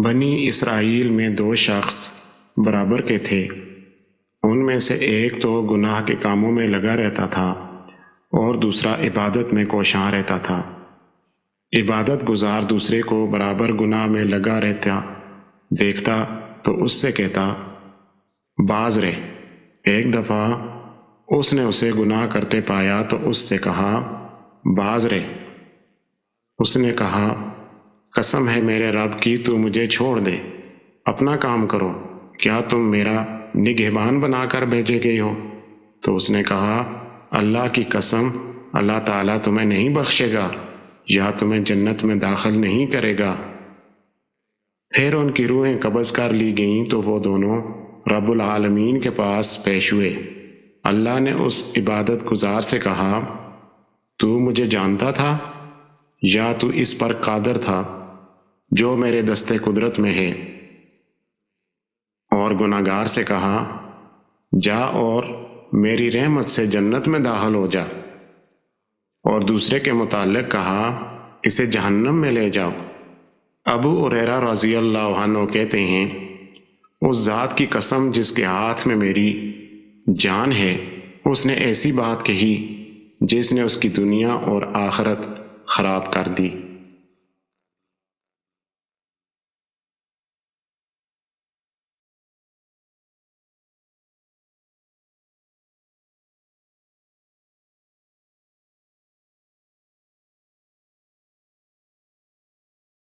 بنی اسرائیل میں دو شخص برابر کے تھے۔ ان میں سے ایک تو گناہ کے کاموں میں لگا رہتا تھا اور دوسرا عبادت میں کوشاں رہتا تھا۔ عبادت گزار دوسرے کو برابر گناہ میں لگا رہتا دیکھتا تو اس سے کہتا، باز رہ۔ ایک دفعہ اس نے اسے گناہ کرتے پایا تو اس سے کہا، باز رہ۔ اس نے کہا، قسم ہے میرے رب کی تو مجھے چھوڑ دے، اپنا کام کرو، کیا تم میرا نگہبان بنا کر بھیجے گئے ہو؟ تو اس نے کہا، اللہ کی قسم، اللہ تعالیٰ تمہیں نہیں بخشے گا یا تمہیں جنت میں داخل نہیں کرے گا۔ پھر ان کی روحیں قبض کر لی گئیں تو وہ دونوں رب العالمین کے پاس پیش ہوئے۔ اللہ نے اس عبادت گزار سے کہا، تو مجھے جانتا تھا یا تو اس پر قادر تھا جو میرے دستے قدرت میں ہے؟ اور گناہگار سے کہا، جا اور میری رحمت سے جنت میں داخل ہو جا۔ اور دوسرے کے متعلق کہا، اسے جہنم میں لے جاؤ۔ ابو ہریرہ رضی اللہ عنہ کہتے ہیں، اس ذات کی قسم جس کے ہاتھ میں میری جان ہے، اس نے ایسی بات کہی جس نے اس کی دنیا اور آخرت خراب کر دی۔